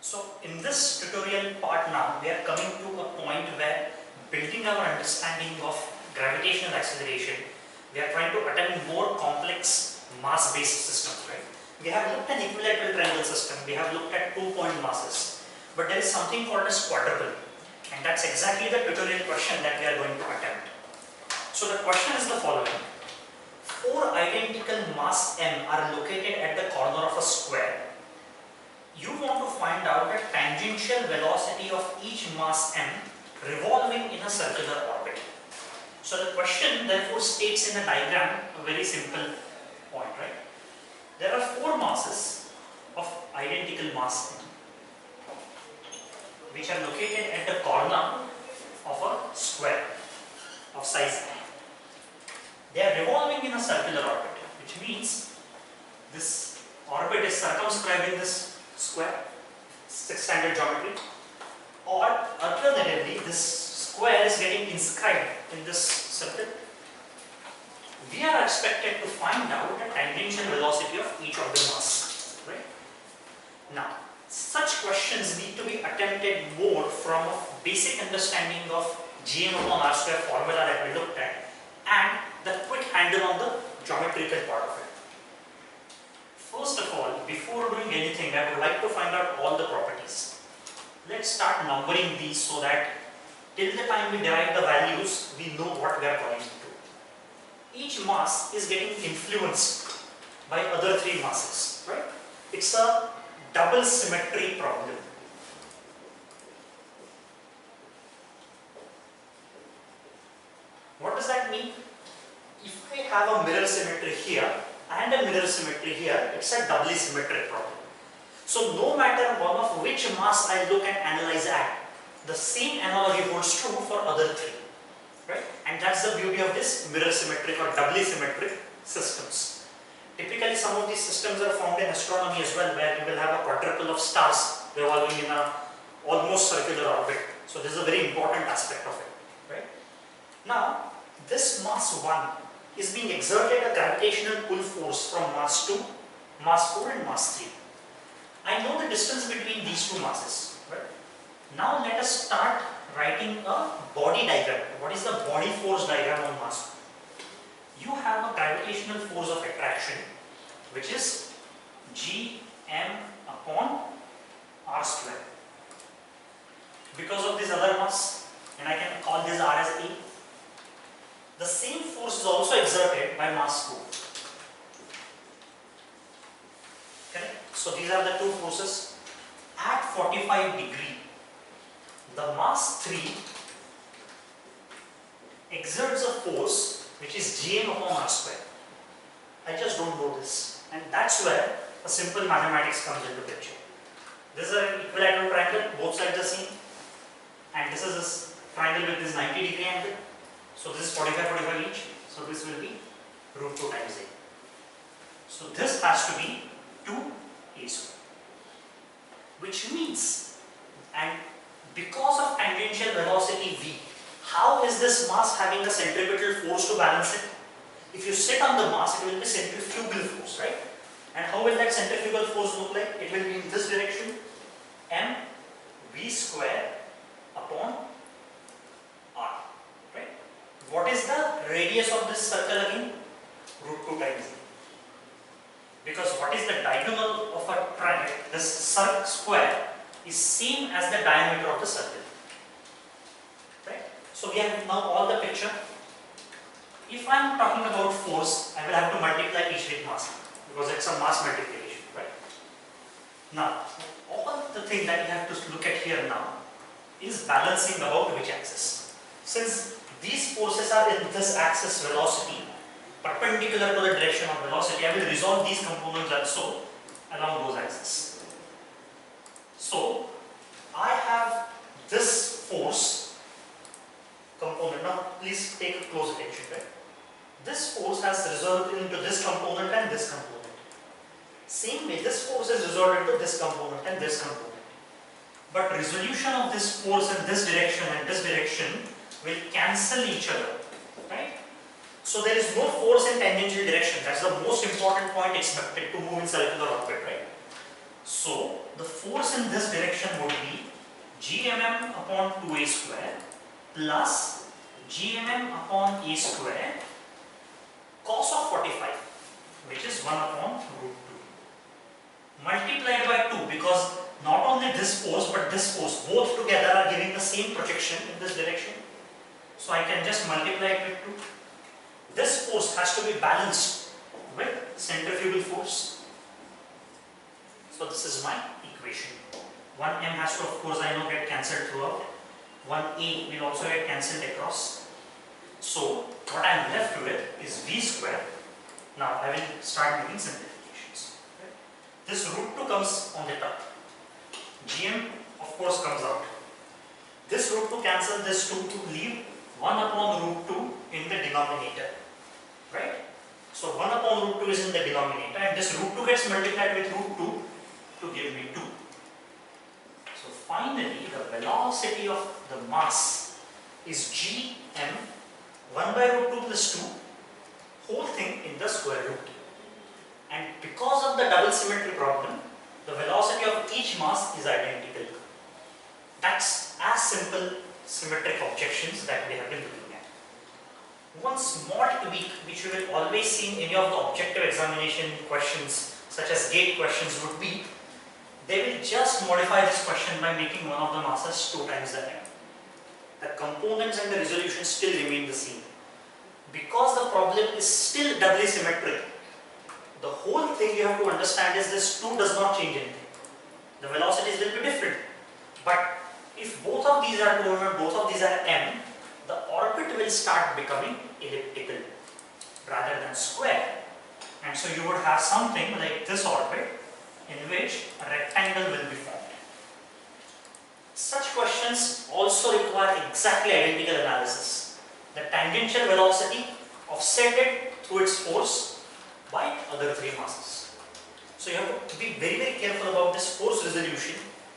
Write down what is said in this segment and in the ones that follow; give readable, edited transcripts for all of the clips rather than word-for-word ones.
So in this tutorial part now, we are coming to a point where building our understanding of gravitational acceleration, we are trying to attempt more complex mass-based systems, right? We have looked at equilateral triangle system, we have looked at 2-point masses, but there is something called as quadruple, and that's exactly the tutorial question that we are going to attempt. So the question is the following. 4 identical mass m are located at the corner of a square. You want to find out the tangential velocity of each mass m revolving in a circular orbit. So the question therefore states in a diagram a very simple point, right? There are 4 masses of identical mass m which are located at the corner of a square of size m. They are revolving in a circular orbit, which means this orbit is circumscribing this square, standard geometry, or alternatively this square is getting inscribed in this circle. We are expected to find out the tangential velocity of each of the mass, right? Now, such questions need to be attempted more from a basic understanding of Gm/r² formula that we looked at and the quick handle on the geometrical part of it. First of all, before doing anything, I would like to find out all the properties. Let's start numbering these so that till the time we derive the values, we know what we are calling it to. Each mass is getting influenced by other 3 masses, right? It's a double symmetry problem. What does that mean? If I have a mirror symmetry here and a mirror symmetry here, it's a doubly symmetric problem. So no matter one of which mass I look and analyze at, the same analogy holds true for other 3, right? And that's the beauty of this mirror symmetric or doubly symmetric systems. Typically some of these systems are found in astronomy as well, where you will have a quadruple of stars revolving in a almost circular orbit. So this is a very important aspect of it, right? Now, this mass 1 is being exerted a gravitational pull force from mass 2, mass 4 and mass 3. I know the distance between these 2 masses, right? Now let us start writing a body diagram. What is the body force diagram on mass 2? You have a gravitational force of attraction which is Gm/r². Because of this other mass, and I can call this r as A. The same force is also exerted by mass 2. Okay? So these are the 2 forces. At 45 degree, the mass 3 exerts a force which is Gm/r². I just don't know this. And that's where a simple mathematics comes into picture. This is an equilateral triangle, both sides are same. And this is this triangle with this 90 degree angle. So this is 45 each. So this will be root 2 times A. So this has to be 2A². Which means, and because of tangential velocity V, how is this mass having a centripetal force to balance it? If you sit on the mass, it will be centrifugal force, right? And how will that centrifugal force look like? It will be in this direction, mv² upon r, right? What is the radius of this circle again? Root 2 times A. Because what is the diagonal of a triangle? This square is same as the diameter of the circle, right? So we have now all the picture. If I am talking about force, I will have to multiply each with mass because it's a mass multiplication, right? Now, all the thing that you have to look at here now is balancing about which axis. Since these forces are in this axis velocity, perpendicular to the direction of velocity, I will resolve these components also along those axes. So, I have this force component. Now, please take a close attention, right? This force has resolved into this component and this component. Same way, this force is resolved into this component and this component. But resolution of this force in this direction and this direction will cancel each other, right? So there is no force in tangential direction. That's the most important point expected to move in circular orbit, right? So the force in this direction would be gmm upon 2a square plus gmm upon a square cos of 45, which is 1 upon root 2 multiplied by 2, because not only this force but this force both together are giving the same projection in this direction. So I can just multiply it with 2. This force has to be balanced with centrifugal force. So this is my equation. 1m has to, of course, I know, get cancelled throughout. 1a will also get cancelled across. So what I am left with is v square. Now I will start making simplifications. This root 2 comes on the top. Gm, of course, comes out. This root 2 cancel this 2 to leave 1 upon root 2 in the denominator. Right? So 1 upon root 2 is in the denominator, and this root 2 gets multiplied with root 2 to give me 2. So finally the velocity of the mass is gm 1 by root 2 plus 2 whole thing in the square root. And because of the double symmetry problem, the velocity of each mass is identical. That's as simple symmetric objections that we have been looking at. One small tweak which you will always see in any of the objective examination questions, such as GATE questions, would be they will just modify this question by making one of the masses 2 times the m. The components and the resolution still remain the same. Because the problem is still doubly symmetric, the whole thing you have to understand is this 2 does not change anything. The velocities will be different. But if both of these are 2 and both of these are m, the orbit will start becoming elliptical rather than square. And so you would have something like this orbit in which a rectangle will be formed. Such questions also require exactly identical analysis. The tangential velocity offsetted through its force by other 3 masses. So you have to be very, very careful about this force resolution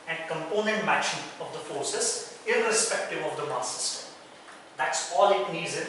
and component matching of the forces irrespective of the mass system. That's all it needs in